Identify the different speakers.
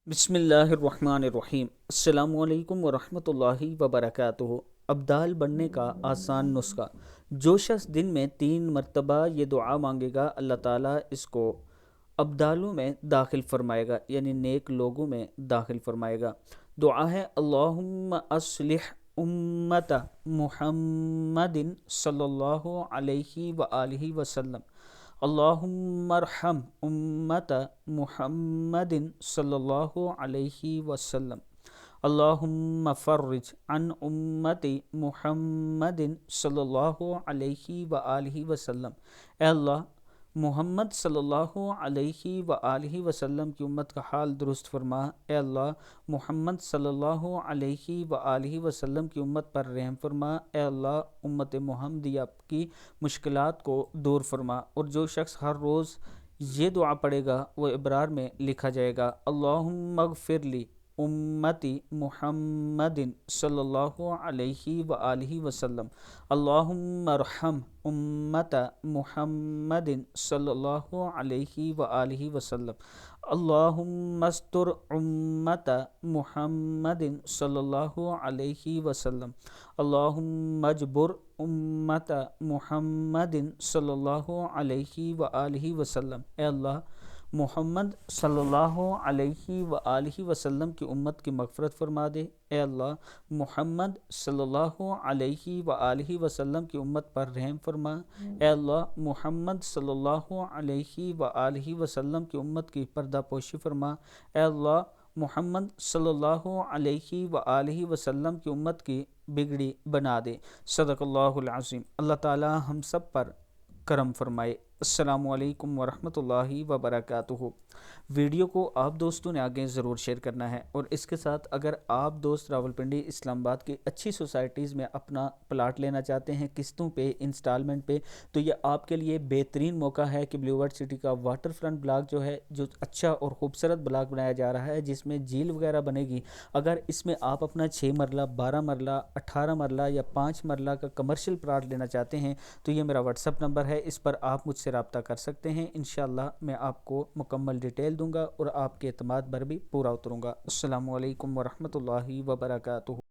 Speaker 1: بسم اللہ الرحمن الرحیم۔ السلام علیکم ورحمۃ اللہ وبرکاتہ۔ ابدال بننے کا آسان نسخہ۔ جو شخص دن میں 3 مرتبہ یہ دعا مانگے گا، اللہ تعالیٰ اس کو ابدالوں میں داخل فرمائے گا، یعنی نیک لوگوں میں داخل فرمائے گا۔ دعا ہے اللہم اصلح امت محمد صلی اللہ علیہ وآلہ وسلم، اللہم ارحم امت محمد صلی اللہ علیہ وسلم، اللہم فرج عن امت محمد صلی اللہ علیہ وآلہ وسلم۔ اے اللہ، محمد صلی اللہ علیہ وآلہ وسلم کی امت کا حال درست فرما۔ اے اللہ، محمد صلی اللہ علیہ وآلہ وسلم کی امت پر رحم فرما۔ اے اللہ، امت محمدیہ کی مشکلات کو دور فرما۔ اور جو شخص ہر روز یہ دعا پڑھے گا وہ ابرار میں لکھا جائے گا۔ اللہم اغفر لی امتی محمد صلی اللہ علیہ وآلہ وسلم، اللہم ارحم امت محمد صلی اللہ علیہ وآلہ وسلم، اللہم استر امت محمد صلی اللہ علیہ وسلم، اللہم اجبر امت محمد صلی اللہ علیہ وآلہ وسلم۔ اے اللہ، محمد صلی اللہ علیہ وآلہ وسلم کی امت کی مغفرت فرما دے۔ اے اللہ، محمد صلی اللہ علیہ وآلہ وسلم کی امت پر رحم فرما۔ اے اللہ، محمد صلی اللہ علیہ وآلہ وسلم کی امت کی پردہ پوشی فرما۔ اے اللہ، محمد صلی اللہ علیہ وآلہ وسلم کی امت کی بگڑی بنا دے۔ صدق اللہ العظیم۔ اللہ تعالی ہم سب پر کرم فرمائے۔ السلام علیکم ورحمۃ اللہ وبرکاتہ۔ ویڈیو کو آپ دوستوں نے آگے ضرور شیئر کرنا ہے، اور اس کے ساتھ اگر آپ دوست راولپنڈی اسلام آباد کی اچھی سوسائٹیز میں اپنا پلاٹ لینا چاہتے ہیں قسطوں پہ، انسٹالمنٹ پہ، تو یہ آپ کے لیے بہترین موقع ہے کہ بلیو ورڈ سٹی کا واٹر فرنٹ بلاک جو ہے، جو اچھا اور خوبصورت بلاک بنایا جا رہا ہے، جس میں جھیل وغیرہ بنے گی۔ اگر اس میں آپ اپنا 6 مرلہ، 12 مرلہ، 18 مرلہ یا 5 مرلہ کا کمرشل پلاٹ لینا چاہتے ہیں تو یہ میرا واٹس ایپ نمبر ہے، اس پر آپ مجھ سے رابطہ کر سکتے ہیں۔ انشاءاللہ میں آپ کو مکمل ڈیٹیل دوں گا اور آپ کے اعتماد پر بھی پورا اتروں گا۔ السلام علیکم ورحمۃ اللہ وبرکاتہ۔